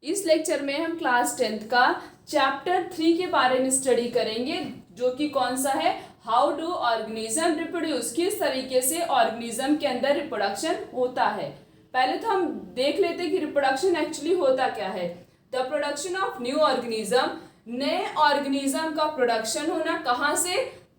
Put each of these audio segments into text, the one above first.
इस लेक्चर में हम क्लास 10th का चैप्टर 3 के बारे में स्टडी करेंगे, जो कि कौन सा है, हाउ डू ऑर्गेनिज्म रिप्रोड्यूस। किस तरीके से ऑर्गेनिज्म के अंदर रिप्रोडक्शन होता है। पहले तो हम देख लेते हैं कि रिप्रोडक्शन एक्चुअली होता क्या है। The production of new organism, नए ऑर्गेनिज्म का प्रोडक्शन होना। कहाँ से?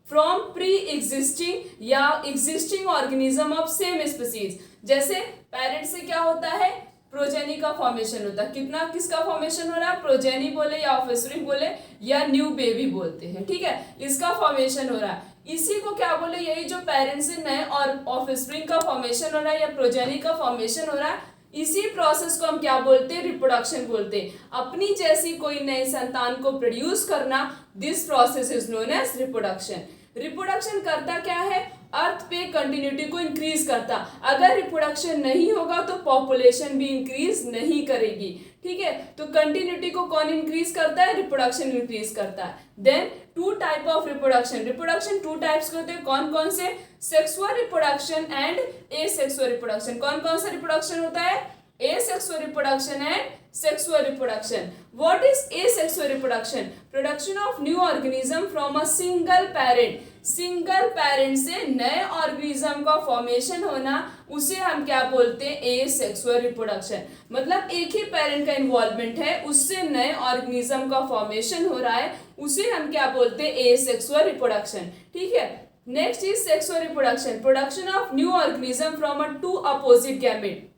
फ्रॉम प्री एग्जिस्टिंग या existing organism of same species. जैसे पेरेंट से क्या होता है, प्रोजेनी का फॉर्मेशन होता है। किसका फॉर्मेशन हो रहा है, प्रोजेनी बोले या ऑफस्प्रिंग बोले या न्यू बेबी बोलते हैं, ठीक है, इसका फॉर्मेशन हो रहा है। इसी को क्या बोले, यही जो पेरेंट्स से नए और ऑफस्प्रिंग का फॉर्मेशन हो रहा है या प्रोजेनी का फॉर्मेशन हो रहा है, इसी प्रोसेस को हम क्या बोलते हैं, रिप्रोडक्शन बोलते हैं। अपनी जैसी कोई नए संतान को प्रोड्यूस करना, this process is known as reproduction. Reproduction करता क्या है, अर्थ पे कंटिन्यूटी को इंक्रीज करता। अगर रिप्रोडक्शन नहीं होगा तो पॉपुलेशन भी इंक्रीज नहीं करेगी, ठीक है। तो कंटिन्यूटी को कौन इंक्रीज करता है, रिप्रोडक्शन इंक्रीज करता है। Then two type of reproduction, reproduction two types के होते हैं। कौन कौन से? Sexual reproduction and asexual reproduction. कौन कौन सा रिप्रोडक्शन होता है, asexual reproduction and sexual reproduction. What is asexual reproduction? Production of new organism from a single parent. Single parent से नए ऑर्गेनिज्म का फॉर्मेशन होना, उसे हम क्या बोलते हैं, एसेक्सुअल रिप्रोडक्शन। मतलब एक ही पेरेंट का इन्वॉल्वमेंट है, उससे नए ऑर्गेनिज्म का फॉर्मेशन हो रहा है, उसे हम क्या बोलते हैं, एसेक्सुअल रिप्रोडक्शन, ठीक है। Next is sexual reproduction, production of new organism from a two opposite gamete.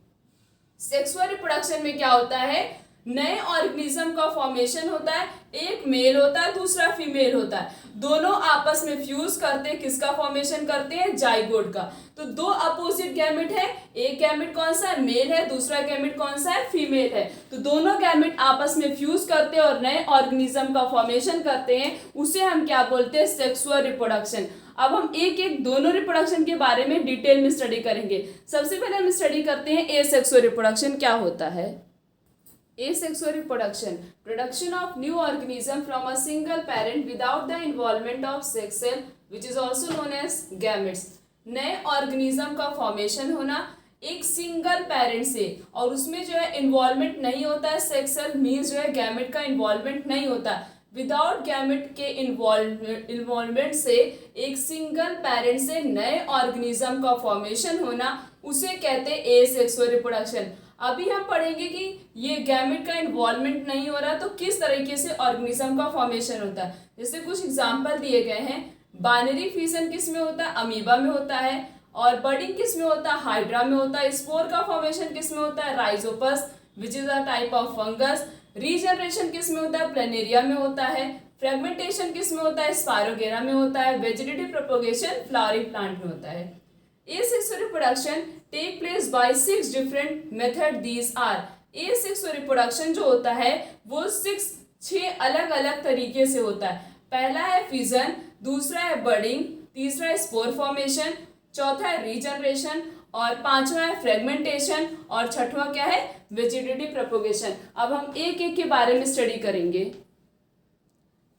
Sexual reproduction में क्या होता है, नए ऑर्गेनिज्म का फॉर्मेशन होता है, एक मेल होता है दूसरा फीमेल होता है, दोनों आपस में फ्यूज करते हैं, किसका फॉर्मेशन करते हैं, जाइगोट का। तो दो अपोजिट गैमेट है, एक गैमेट कौन सा है, मेल है, दूसरा गैमेट कौन सा है, फीमेल है। तो दोनों गैमेट आपस में फ्यूज करते हैं और नए ऑर्गेनिज्म का फॉर्मेशन करते हैं, उसे हम क्या बोलते हैं, सेक्सुअल रिप्रोडक्शन। अब हम एक एक दोनों रिप्रोडक्शन के बारे में डिटेल में स्टडी करेंगे। सबसे पहले हम स्टडी करते हैं एसेक्सुअल रिप्रोडक्शन क्या होता है। Asexual reproduction, production of new organism from a single parent without the involvement of sex cell, which is also known as gametes. नए ऑर्गेनिज्म का फॉर्मेशन होना एक सिंगल पेरेंट से, और उसमें जो है इन्वॉल्वमेंट नहीं होता है, सेक्स सेल मीन्स जो है गैमेट का इन्वॉल्वमेंट नहीं होता। विदाउट गैमेट के इन्वॉल्वमेंट से एक सिंगल पेरेंट से नए ऑर्गेनिज्म का फॉर्मेशन होना, उसे कहते हैं एसेक्सुअल रिप्रोडक्शन। अभी हम पढ़ेंगे कि ये गैमेट का इन्वॉल्वमेंट नहीं हो रहा तो किस तरीके से ऑर्गेनिज्म का फॉर्मेशन होता है। जैसे कुछ एग्जांपल दिए गए हैं। बाइनरी फिजन किस में होता है, अमीबा में होता है। और बर्डिंग किस में होता है, हाइड्रा में होता है। स्पोर का फॉर्मेशन किस में होता है, Rhizopus which is a type of fungus. Regeneration किस में होता है, प्लेनेरिया में होता है। फ्रेगमेंटेशन किस में होता है, स्पायरोगेरा में होता है। वेजिटेटिव प्रोपोगेशन फ्लावरिंग प्लांट में होता है। Asexual reproduction take place by 6 different method. These are, asexual reproduction जो होता है वो 6 अलग अलग तरीके से होता है। पहला है फिजन, दूसरा है बर्डिंग, तीसरा है स्पोर फॉर्मेशन, चौथा है रीजनरेशन, और पांचवा है फ्रेगमेंटेशन, और छठवां क्या है, वेजिटेटिव प्रोपोगेशन। अब हम एक एक के बारे में स्टडी करेंगे।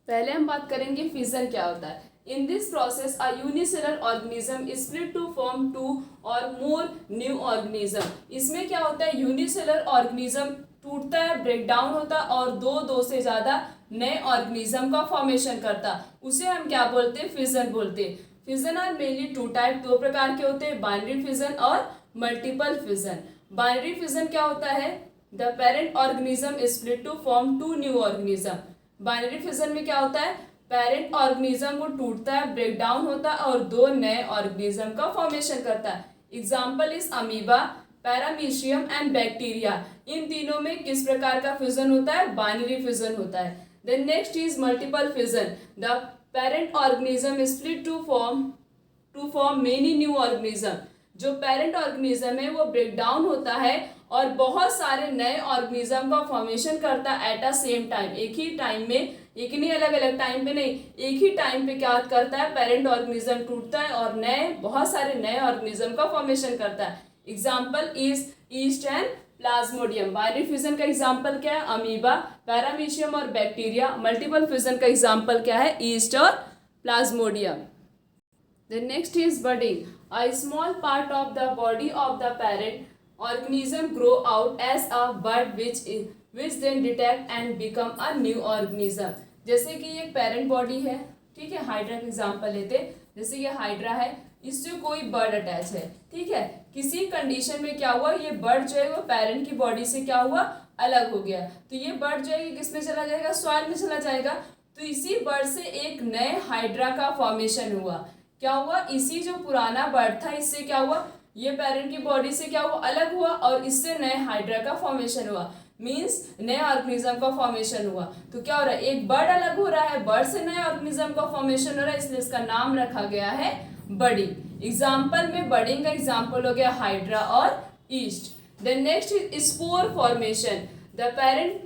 पहले हम बात करेंगे फिजन क्या होता है। In this process, a unicellular organism is split to form two or more new organism. इसमें क्या होता है, यूनिसेलर ऑर्गेनिज्म टूटता है, ब्रेक डाउन होता है और दो से ज्यादा नए ऑर्गेनिज्म का फॉर्मेशन करता, उसे हम क्या बोलते हैं, फिजन बोलते हैं। Fission are mainly two type, दो प्रकार के होते हैं, बाइनरी फिजन और मल्टीपल फिजन। बाइनरी फिजन क्या होता है, the parent organism is split to form two new organism. Binary fission में क्या होता है, पेरेंट ऑर्गेनिज्म को टूटता है, ब्रेक डाउन होता है और दो नए ऑर्गेनिज्म का फॉर्मेशन करता है। Example is amoeba, paramecium and bacteria. इन तीनों में किस प्रकार का फिजन होता है, बाइनरी फिजन होता है। Then next is multiple fission, the parent organism is split to form many new organism. जो पेरेंट ऑर्गेनिज्म है वो ब्रेक डाउन होता है और बहुत सारे नए ऑर्गेनिज्म का फॉर्मेशन करता है एट अ सेम टाइम, एक ही टाइम में, एक नहीं अलग अलग टाइम पे नहीं, एक ही टाइम पे क्या करता है, पेरेंट ऑर्गेनिज्म टूटता है और बहुत सारे नए ऑर्गेनिज्म का फॉर्मेशन करता है। Example is east and Plasmodium. Binary fission का एग्जाम्पल क्या है, अमीबा, पैरामीशियम और बैक्टीरिया। मल्टीपल फिजन का एग्जाम्पल क्या है, ईस्ट और Plasmodium. The next is budding. A small part of the body of the parent organism grow out as a bud which then detect and become a new organism. जैसे कि एक parent body है, ठीक है, hydra का example लेते, जैसे ये हाइड्रा है, इससे कोई बर्ड अटैच है, ठीक है, किसी कंडीशन में क्या हुआ, ये बर्ड जो है वो पेरेंट की बॉडी से क्या हुआ, अलग हो गया, तो ये बर्ड जो है किस में चला जाएगा, सॉइल में चला जाएगा। तो इसी बर्ड से एक नए हाइड्रा का फॉर्मेशन हुआ। क्या हुआ, इसी जो पुराना बर्ड था इससे क्या हुआ, ये पेरेंट की बॉडी से क्या हुआ, अलग हुआ और इससे नए हाइड्रा का फॉर्मेशन हुआ, मीन्स नए ऑर्गेनिज्म का फॉर्मेशन हुआ। तो क्या हो रहा है, एक बर्ड अलग हो रहा है, बर्ड से नए ऑर्गेनिज्म का फॉर्मेशन हो रहा है, इसलिए इसका नाम रखा गया है बडिंग। एग्जाम्पल में बडिंग का एग्जाम्पल हो गया हाइड्रा और yeast. Then next is spore formation. The parent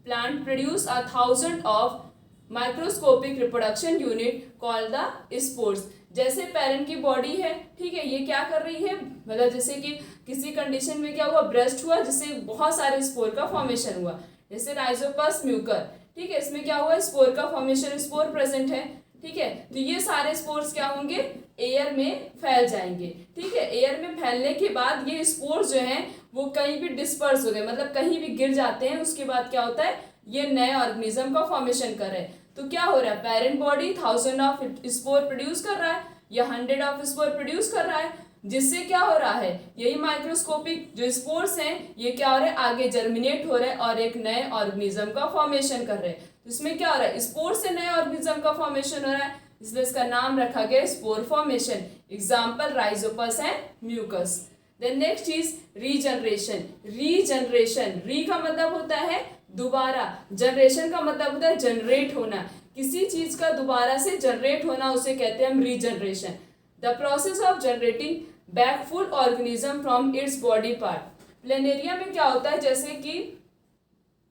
plant produce 1000 of microscopic reproduction unit called the spores. जैसे पेरेंट की बॉडी है, ठीक है, ये क्या कर रही है, मतलब जैसे कि किसी कंडीशन में क्या हुआ, ब्रेस्ट हुआ जिससे बहुत सारे स्पोर का फॉर्मेशन हुआ, जैसे राइजोपस म्यूकर, ठीक है, इसमें क्या हुआ, स्पोर का फॉर्मेशन, स्पोर प्रेजेंट है, ठीक है, तो ये सारे स्पोर्स क्या होंगे, एयर में फैल जाएंगे, ठीक है, एयर में फैलने के बाद ये स्पोर्स जो हैं वो कहीं भी डिस्पर्स हो गए, मतलब कहीं भी गिर जाते हैं, उसके बाद क्या होता है, ये नए ऑर्गेनिज्म का फॉर्मेशन कर रहे हैं। तो क्या हो रहा है, parent body 1000 of spore produce कर रहा है या 100 ऑफ स्पोर प्रोड्यूस कर रहा है, जिससे क्या हो रहा है, यही माइक्रोस्कोपिक जो स्पोर्स हैं ये क्या हो रहे हैं, आगे जर्मिनेट हो रहे हैं और एक नए ऑर्गेनिज्म का फॉर्मेशन कर रहे हैं। तो इसमें क्या हो रहा है, स्पोर से नए ऑर्गेनिज्म का फॉर्मेशन हो रहा है, इसलिए इसका नाम रखा गया spore formation. Example rhizopus and mucus. Then next is regeneration. Regeneration, re का मतलब होता है दोबारा, जनरेशन का मतलब होता है जनरेट होना, किसी चीज का दोबारा से जनरेट होना उसे कहते हैं हम regeneration. The process of generating back full organism from its body part. Planaria में क्या होता है, जैसे कि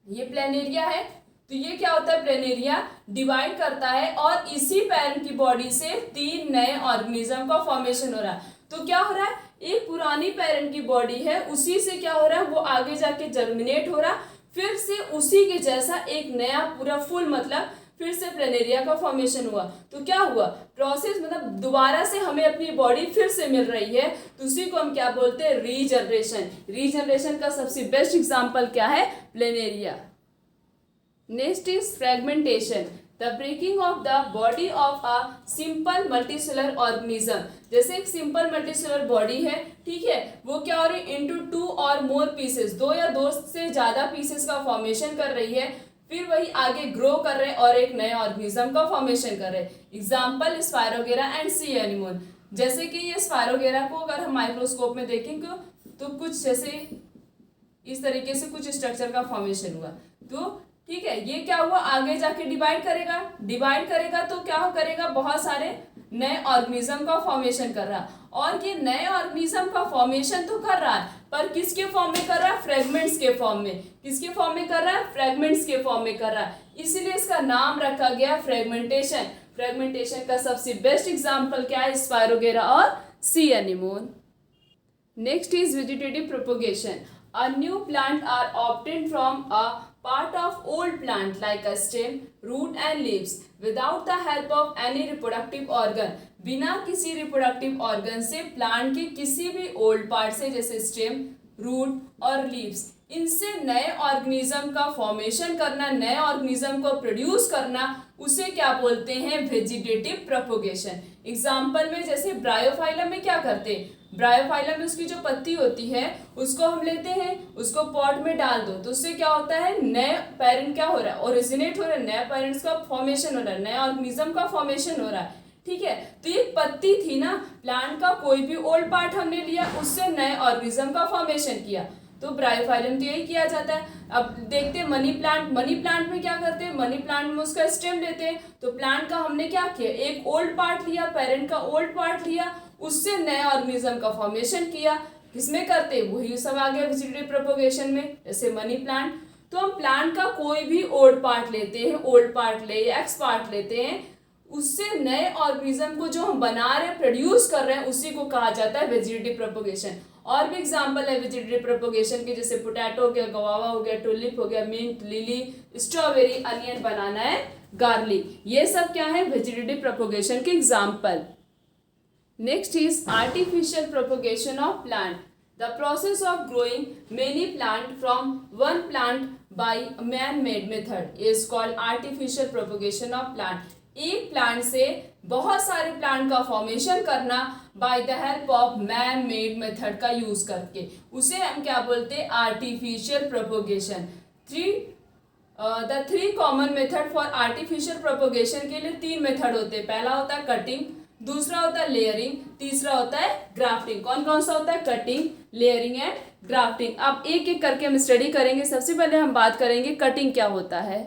ये प्लेनेरिया है, तो ये क्या होता है, प्लेनेरिया डिवाइड करता है और इसी पेरेंट की बॉडी से 3 नए ऑर्गेनिज्म का फॉर्मेशन हो रहा है। तो क्या हो रहा है, एक पुरानी पेरेंट की बॉडी है, उसी से क्या हो रहा है, वो आगे जाके जर्मिनेट हो रहा है, फिर से उसी के जैसा एक नया पूरा फुल, मतलब फिर से प्लेनेरिया का फॉर्मेशन हुआ। तो क्या हुआ, प्रोसेस मतलब दोबारा से हमें अपनी बॉडी फिर से मिल रही है, तो उसी को हम क्या बोलते हैं, रीजनरेशन। रीजनरेशन का सबसे बेस्ट एग्जांपल क्या है, planaria. Next is fragmentation, the breaking of the body of a simple multicellular organism. जैसे एक सिंपल मल्टीसेलर बॉडी है, ठीक है, वो क्या हो रही है, इनटू 2 और मोर पीसेस, 2 या 2 से ज्यादा पीसेस का फॉर्मेशन कर रही है, फिर वही आगे ग्रो कर रहे हैं और एक नए ऑर्गेनिज्म का फॉर्मेशन कर रहे हैं। Example spirogyra and C anemone. जैसे कि ये स्पायरोगेरा को अगर हम माइक्रोस्कोप में देखेंगे तो कुछ जैसे इस तरीके से कुछ स्ट्रक्चर का फॉर्मेशन हुआ, तो ठीक है, ये क्या हुआ, आगे जाके डिवाइड करेगा तो क्या करेगा, बहुत सारे नए ऑर्गेनिज्म का फॉर्मेशन कर रहा है, और ये नए ऑर्गेनिज्म का फॉर्मेशन तो कर रहा है, पर किसके फॉर्म में कर रहा है, फ्रेगमेंट्स के फॉर्म में। किसके फॉर्म में कर रहा है, फ्रेगमेंट्स के फॉर्म में कर रहा है, इसीलिए इसका नाम रखा गया फ्रेगमेंटेशन। फ्रेगमेंटेशन का सबसे बेस्ट एग्जाम्पल क्या है, स्पायरोगेरा और सी anemone. Next is vegetative propagation. A new plant are obtained from a part of old plant like a stem, root and leaves without the help of any reproductive organ। बिना किसी reproductive organ से plant के किसी भी old part से, जैसे stem, root और leaves, इनसे नए ऑर्गेनिज्म का फॉर्मेशन करना, नए ऑर्गेनिज्म को प्रोड्यूस करना, उसे क्या बोलते हैं, वेजिटेटिव प्रोपोगेशन। एग्जाम्पल में जैसे ब्रायोफाइलम में क्या करते हैं, ब्रायोफाइलम में उसकी जो पत्ती होती है उसको हम लेते हैं, उसको पॉट में डाल दो, तो उससे क्या होता है, नए पेरेंट क्या हो रहा है, ओरिजिनेट हो रहा है, नए पेरेंट्स का फॉर्मेशन हो रहा है, नए ऑर्गेनिज्म का फॉर्मेशन हो रहा है, ठीक है। तो ये पत्ती थी ना, प्लांट का कोई भी ओल्ड पार्ट हमने लिया, उससे नए ऑर्गेनिज्म का फॉर्मेशन किया, तो ब्रायोफाइलम तो यही किया जाता है। अब देखते हैं मनी प्लांट। मनी प्लांट में क्या करते हैं, मनी प्लांट में उसका स्टेम लेते हैं, तो प्लांट का हमने क्या किया, एक ओल्ड पार्ट लिया, पेरेंट का ओल्ड पार्ट लिया, उससे नए ऑर्गेनिज्म का फॉर्मेशन किया। किसमें करते, वही सब आ गया वेजिटेटिव प्रोपोगेशन में, जैसे मनी प्लांट। तो हम प्लांट का कोई भी ओल्ड पार्ट लेते हैं, ओल्ड पार्ट ले या एक्स पार्ट लेते हैं, उससे नए ऑर्गेनिज्म को जो हम बना रहे हैं, प्रोड्यूस कर रहे हैं, उसी को कहा जाता है वेजिटेटिव प्रोपोगेशन। और भी एग्जाम्पल है वेजिटेटिव प्रोपोगेशन के, जैसे पोटैटो हो गया, गवावा हो गया, टुलिप हो गया, मिंट, लिली, स्ट्रॉबेरी, अनियन, बनाना है, गार्लिक, ये सब क्या है, वेजिटेटिव प्रोपोगेशन के example. Next is artificial propagation of plant. The process of growing many plant from one plant by man made method is called artificial propagation of plant. एक plant से बहुत सारे प्लांट का फॉर्मेशन करना by the help of man made method का use करके, उसे हम क्या बोलते हैं, artificial propagation. The three common method for artificial propagation के लिए तीन मेथड होते हैं। पहला होता है कटिंग, दूसरा होता है लेयरिंग, तीसरा होता है ग्राफ्टिंग। कौन कौन सा होता है, कटिंग, लेयरिंग एंड ग्राफ्टिंग। अब एक एक करके हम स्टडी करेंगे। सबसे पहले हम बात करेंगे कटिंग क्या होता है।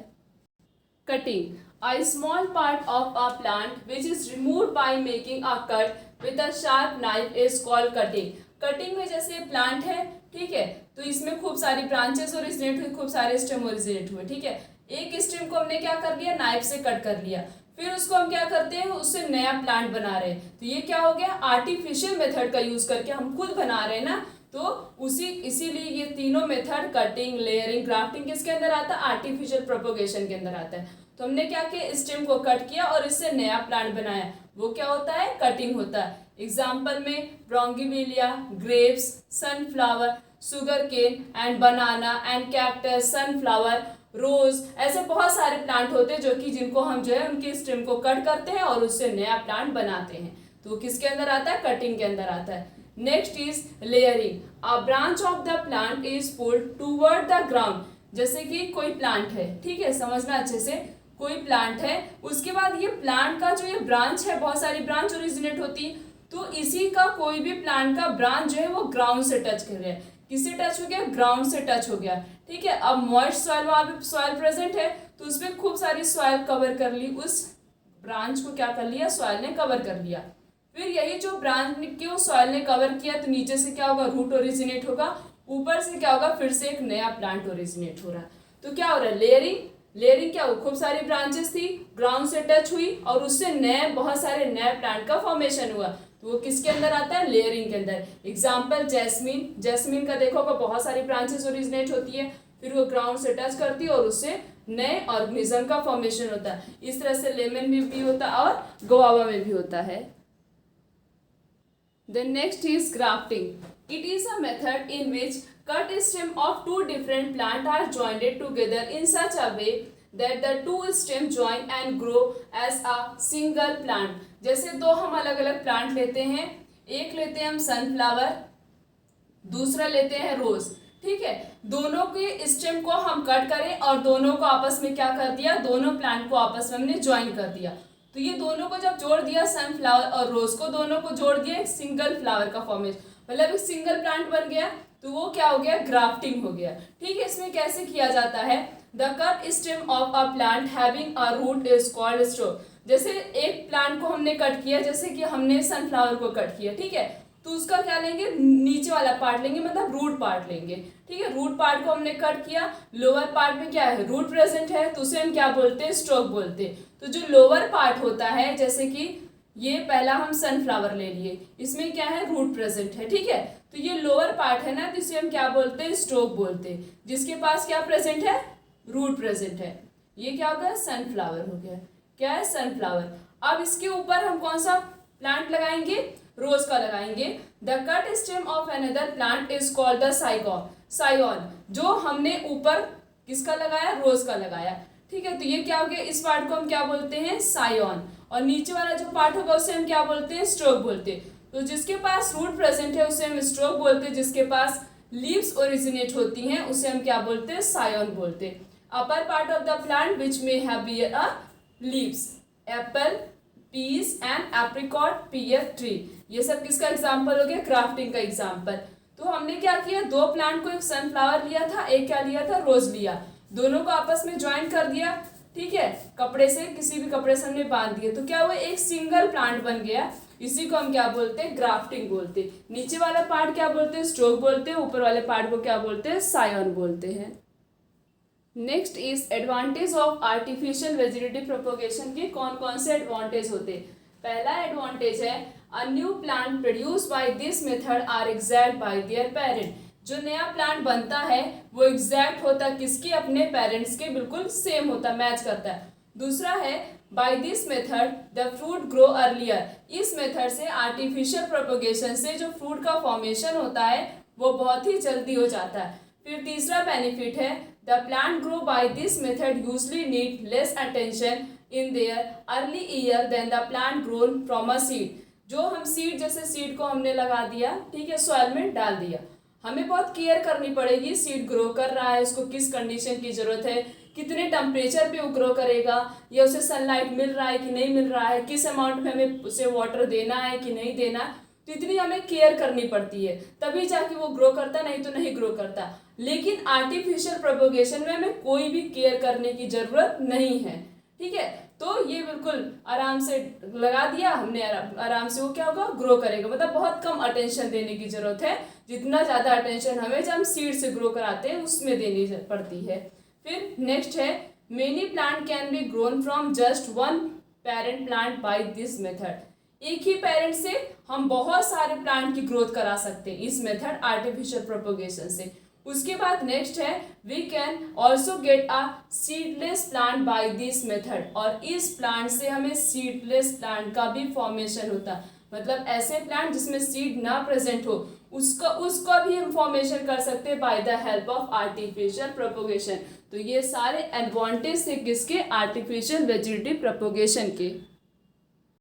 Cutting, a small part of a plant which is removed by making a cut with a sharp knife is called cutting। Cutting में जैसे प्लांट है, ठीक है, तो इसमें खूब सारी ब्रांचेस ओरिजिनेट हुई, खूब सारे स्टेम ओरिजिनेट हुए, ठीक है। एक स्टेम को हमने क्या कर लिया, नाइफ से कट कर लिया, फिर उसको हम क्या करते हैं, उससे नया प्लांट बना रहे हैं। तो ये क्या हो गया, आर्टिफिशियल मेथड का यूज करके हम खुद बना रहे हैं ना। तो इसीलिए ये तीनों मेथड, कटिंग, लेयरिंग, ग्राफ्टिंग, किसके अंदर आता है, आर्टिफिशियल प्रोपोगेशन के अंदर आता है। तो हमने क्या किया, स्टेम को कट किया और इससे नया प्लांट बनाया, वो क्या होता है, कटिंग होता है। एग्जाम्पल में bougainvillea, grapes, sunflower, sugar cane and banana and cactus, sunflower, rose, ऐसे बहुत सारे प्लांट होते हैं जो कि जिनको हम जो है उनकी स्टेम को कट करते हैं और उससे नया प्लांट बनाते हैं। तो किसके अंदर आता है, कटिंग के अंदर आता है। Next is layering, a branch of the plant is pulled toward the ground. जैसे कि कोई प्लांट है, ठीक है, समझना अच्छे से, कोई प्लांट है, उसके बाद ये प्लांट का जो ये ब्रांच है, बहुत सारी ब्रांच ओरिजिनेट होती है, तो इसी का कोई भी प्लांट का ब्रांच जो है वो ग्राउंड से टच कर रहा है। किससे टच हो गया, ग्राउंड से टच हो गया, ठीक है। अब मॉइस्ट सॉइल, वहां पे सॉइल प्रेजेंट है, तो उसमें खूब सारी सॉइल कवर कर ली, उस ब्रांच को क्या कर लिया, सॉइल ने कवर कर लिया। फिर यही जो ब्रांच की सॉइल ने कवर किया, तो नीचे से क्या होगा, रूट ओरिजिनेट होगा, ऊपर से क्या होगा, फिर से एक नया प्लांट ओरिजिनेट हो रहा है। तो क्या हो रहा है, लेयरिंग। लेयरिंग क्या हो, खूब सारी ब्रांचेस थी, ग्राउंड से टच हुई और उससे नए बहुत सारे नए प्लांट का फॉर्मेशन हुआ, तो वो किसके अंदर आता है, लेयरिंग के अंदर। एग्जाम्पल जैस्मीन, जैस्मीन का देखोगे बहुत सारी ब्रांचेस ओरिजिनेट होती है, फिर वो ग्राउंड से टच करती है और उससे नए ऑर्गेनिज्म का फॉर्मेशन होता है। इस तरह से लेमन में भी होता है और गुआवा में भी होता है। Then next is grafting. It is a method in which cut stem of two different plants are joined together in such a way that the two stems join and grow as a single plant. जैसे दो हम अलग अलग plant लेते हैं, एक लेते हैं हम सनफ्लावर, दूसरा लेते हैं रोज, ठीक है। दोनों के स्टेम को हम कट करें और दोनों को आपस में क्या कर दिया, दोनों प्लांट को आपस में हमने ज्वाइन कर दिया। तो ये दोनों को जब जोड़ दिया, सनफ्लावर और रोज को दोनों को जोड़ दिया, एक सिंगल फ्लावर का फॉर्मेशन, मतलब एक सिंगल प्लांट बन गया, तो वो क्या हो गया, ग्राफ्टिंग हो गया, ठीक है। इसमें कैसे किया जाता है, the cut stem of a plant having a root is called stock. जैसे एक प्लांट को हमने कट किया, जैसे कि हमने सनफ्लावर को कट किया, ठीक है, तो उसका क्या लेंगे, नीचे वाला पार्ट लेंगे, मतलब रूट पार्ट लेंगे, ठीक है। रूट पार्ट को हमने कट किया, लोअर पार्ट में क्या है, रूट प्रेजेंट है, तो उसे हम क्या बोलते हैं, स्टॉक बोलते हैं। तो जो लोअर पार्ट होता है, जैसे कि ये पहला हम सनफ्लावर ले लिए, इसमें क्या है, रूट प्रेजेंट है, ठीक है, तो ये लोअर पार्ट है ना, तो इसे हम क्या बोलते हैं, स्टॉक बोलते हैं, जिसके पास क्या प्रेजेंट है, रूट प्रेजेंट है। ये क्या हो गया, सनफ्लावर हो गया, क्या है, सनफ्लावर। अब इसके ऊपर हम कौन सा प्लांट लगाएंगे, रोज का लगाएंगे। The cut stem of another plant is called the Saigon. जो हमने ऊपर किसका लगाया, रोज का लगाया, ठीक है। तो ये क्या हो गया, इस पार्ट को हम क्या बोलते हैं, साइऑन, और नीचे वाला जो पार्ट होगा उसे हम क्या बोलते हैं, स्टोक बोलते हैं। तो जिसके पास रूट प्रेजेंट है उसे हम स्टोक बोलते हैं, जिसके पास लीव्स ओरिजिनेट होती हैं उसे हम क्या बोलते हैं, साइऑन बोलते हैं। Upper part of the plant which may have bear a leaves, apple, peach and apricot, pear tree. ये सब किसका एग्जाम्पल हो गया, क्राफ्टिंग का एग्जाम्पल। तो हमने क्या किया, दो प्लांट को, एक सनफ्लावर लिया था, एक क्या लिया था, रोज लिया, दोनों को आपस में ज्वाइन कर दिया, ठीक है, कपड़े से, किसी भी कपड़े से हमने बांध दिया, तो क्या हुआ, एक सिंगल प्लांट बन गया। इसी को हम क्या बोलते हैं, ग्राफ्टिंग बोलते हैं। नीचे वाला पार्ट क्या बोलते हैं, स्टोक बोलते हैं, ऊपर वाले पार्ट को क्या बोलते हैं, साइऑन बोलते हैं। Next is advantage of artificial vegetative propagation के कौन कौन से एडवांटेज होते हैं। पहला एडवांटेज है, a new plant produce by this method are exact by their parent. जो नया प्लांट बनता है वो एग्जैक्ट होता है किसके, अपने पेरेंट्स के बिल्कुल सेम होता, मैच करता है। दूसरा है, by this method the fruit grow earlier. इस मेथड से, आर्टिफिशियल प्रोपोगेशन से जो फ्रूट का फॉर्मेशन होता है वो बहुत ही जल्दी हो जाता है। फिर तीसरा बेनिफिट है, the the plant grow by this method usually need less attention in their early year then the plant grown from a seed. जो हम सीड, जैसे सीड को हमने लगा दिया, ठीक है, सॉइल में डाल दिया, हमें बहुत केयर करनी पड़ेगी। सीड ग्रो कर रहा है, उसको किस कंडीशन की जरूरत है, कितने टेम्परेचर पे वो ग्रो करेगा, या उसे सनलाइट मिल रहा है कि नहीं मिल रहा है, किस अमाउंट में हमें उसे वाटर देना है कि नहीं देना, तो इतनी हमें केयर करनी पड़ती है, तभी जाके वो ग्रो करता, नहीं तो नहीं ग्रो करता। लेकिन आर्टिफिशियल प्रोपोगेशन में हमें कोई भी केयर करने की जरूरत नहीं है, ठीक है। तो ये बिल्कुल आराम से लगा दिया हमने, आराम से वो क्या होगा, ग्रो करेगा। मतलब बहुत कम अटेंशन देने की जरूरत है, जितना ज़्यादा अटेंशन हमें जब हम सीड से ग्रो कराते हैं उसमें देनी पड़ती है। फिर नेक्स्ट है, many plant can be grown from just one parent plant by this method. एक ही पेरेंट से हम बहुत सारे प्लांट की ग्रोथ करा सकते हैं इस मेथड आर्टिफिशियल प्रोपोगेशन से। उसके बाद नेक्स्ट है, we can also get a seedless plant by this method. और इस प्लांट से हमें सीडलेस प्लांट का भी फॉर्मेशन होता है, मतलब ऐसे प्लांट जिसमें सीड ना प्रेजेंट हो, उसका भी हम फॉर्मेशन कर सकते हैं by the help of artificial propagation. तो ये सारे एडवांटेज थे किसके, आर्टिफिशियल वेजिटेटिव प्रोपोगेशन के।